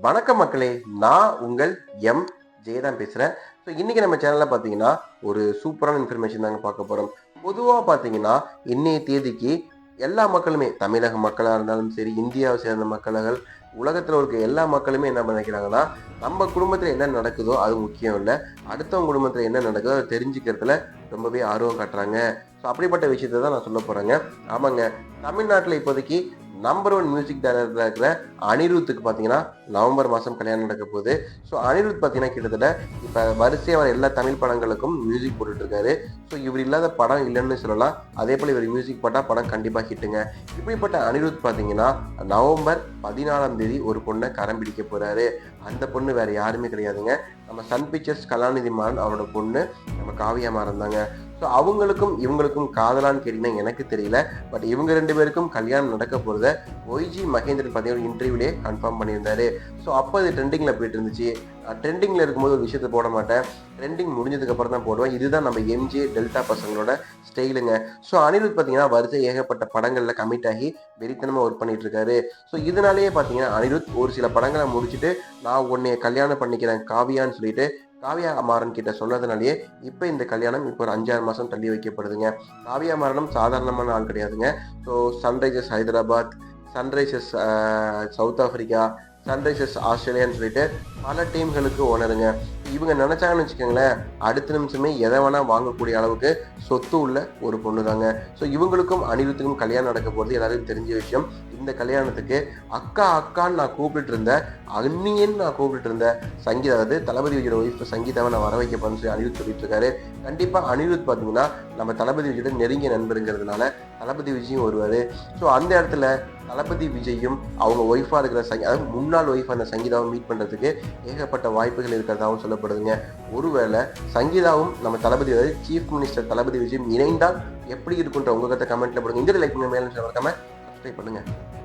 வணக்கம் மக்களே, நான் உங்கள் எம் ஜெயதான் பேசுகிறேன். ஸோ இன்றைக்கி நம்ம சேனலில் பார்த்தீங்கன்னா ஒரு சூப்பரான இன்ஃபர்மேஷன் தாங்க பார்க்க போகிறோம். பொதுவாக பார்த்தீங்கன்னா இன்னைய தேதிக்கு எல்லா மக்களுமே, தமிழக மக்களாக இருந்தாலும் சரி, இந்தியாவை சேர்ந்த மக்கள்கள், உலகத்தில் இருக்க எல்லா மக்களுமே என்ன நினைக்கிறாங்கன்னா, நம்ம குடும்பத்தில் என்ன நடக்குதோ அது முக்கியம் இல்லை, அடுத்தவங்க குடும்பத்தில் என்ன நடக்குதோ அதை தெரிஞ்சுக்கிறதுல ரொம்பவே ஆர்வம் காட்டுறாங்க. ஸோ அப்படிப்பட்ட விஷயத்தை தான் நான் சொல்ல போகிறேங்க. ஆமாங்க, தமிழ்நாட்டில் இப்போதைக்கு நம்பர் 1 மியூசிக் டைரக்டராக இருக்கிற அனிருத்துக்கு பார்த்தீங்கன்னா நவம்பர் மாதம் கல்யாணம் நடக்க போகுது. ஸோ அனிருத் பார்த்தீங்கன்னா கிட்டத்தட்ட இப்போ வரிசையாக வர எல்லா தமிழ் படங்களுக்கும் மியூசிக் போட்டுட்ருக்காரு. ஸோ இவர் இல்லாத படம் இல்லைன்னு சொல்லலாம். அதே போல் இவர் மியூசிக் போட்டால் படம் கண்டிப்பாக ஹிட்டுங்க. இப்படிப்பட்ட அனிருத் பார்த்தீங்கன்னா நவம்பர் 14ஆம் தேதி ஒரு பொண்ணை கரம் பிடிக்க போகிறாரு. அந்த பொண்ணு வேறு யாருமே கிடையாதுங்க, நம்ம சன் பிக்சர்ஸ் கலாநிதி மாறன் அவரோட பொண்ணு நம்ம காவியா மாறன் தாங்க. ஸோ அவங்களுக்கும் இவங்களுக்கும் காதலான்னு கேட்டிங்கன்னா எனக்கு தெரியல. பட் இவங்க 2 பேருக்கும் கல்யாணம் நடக்க போகிறத ஒய்ஜி மகேந்திரன் பார்த்தீங்கன்னா இன்டர்வியூலே கன்ஃபார்ம் பண்ணியிருந்தாரு. ஸோ அப்போ அது ட்ரெண்டிங்கில் போயிட்டு இருந்துச்சு. ட்ரெண்டிங்கில் இருக்கும்போது ஒரு விஷயத்தை போட மாட்டேன், ட்ரெண்டிங் முடிஞ்சதுக்கப்புறம் தான் போடுவேன். இதுதான் நம்ம எம்ஜே டெல்டா பசங்களோட ஸ்டைலுங்க. ஸோ அனிருத் பார்த்தீங்கன்னா வரிசை ஏகப்பட்ட படங்களில் கமிட் ஆகி வெறித்தனமாக ஒர்க் பண்ணிட்டு இருக்காரு. ஸோ இதனாலேயே பார்த்தீங்கன்னா அனிருத் ஒரு சில படங்களை முடிச்சுட்டு நான் உன்னைய கல்யாணம் பண்ணிக்கிறேன் காவியான்னு சொல்லிட்டு காவியா மாறன் கிட்ட சொன்னதுனாலேயே இப்போ இந்த கல்யாணம் இப்போ ஒரு 5-6 மாதம் தள்ளி வைக்கப்படுதுங்க. காவியா மாறனும் சாதாரணமான ஆள் கிடையாதுங்க. So Sunrisers Hyderabad, Sunrisers South Africa, Sunrisers ஆஸ்திரேலியான்னு சொல்லிட்டு பல டீம்களுக்கு ஓனருங்க. இவங்க நினைச்சாங்கன்னு வச்சுக்கோங்களேன், அடுத்த நிமிஷமே எதை வேணா வாங்கக்கூடிய அளவுக்கு சொத்து உள்ள ஒரு பொண்ணு தாங்க. ஸோ இவங்களுக்கும் அனிருத்துக்கும் கல்யாணம் நடக்க போகிறது எல்லாருக்கும் தெரிஞ்ச விஷயம். இந்த கல்யாணத்துக்கு அக்கா அக்கான்னு நான் கூப்பிட்டு இருந்தேன், அண்ணியன்னு நான் கூப்பிட்டு இருந்தேன் சங்கீதா, அதாவது தளபதி விஜயோட ஒய்ஃப் சங்கீதாவை நான் வர வைக்க போறேன்னு சொல்லி அனிருத் சொல்லிட்டு இருக்காரு. கண்டிப்பாக அனிருத் பார்த்தீங்கன்னா நம்ம தளபதி விஜயோட நெருங்கிய நண்பருங்கிறதுனால தளபதி விஜயும் வருவார். ஸோ அந்த இடத்துல தளபதி விஜயும் அவங்க ஒய்ஃபாக இருக்கிற அதாவது முன்னாள் ஒய்ஃப் அந்த சங்கீதாவை மீட் பண்ணுறதுக்கு ஏகப்பட்ட வாய்ப்புகள் இருக்கிறதாகவும் சொல்லப்படுதுங்க. ஒருவேளை சங்கீதாவும் நம்ம தளபதி சீஃப் மினிஸ்டர் தளபதி விஜயும் இணைந்தால் எப்படி இருக்குன்ற உங்க கருத்தை கமெண்ட்ல போடுங்க. இந்த லைக் மேலே மறக்காம சப்ஸ்கிரைப் பண்ணுங்க.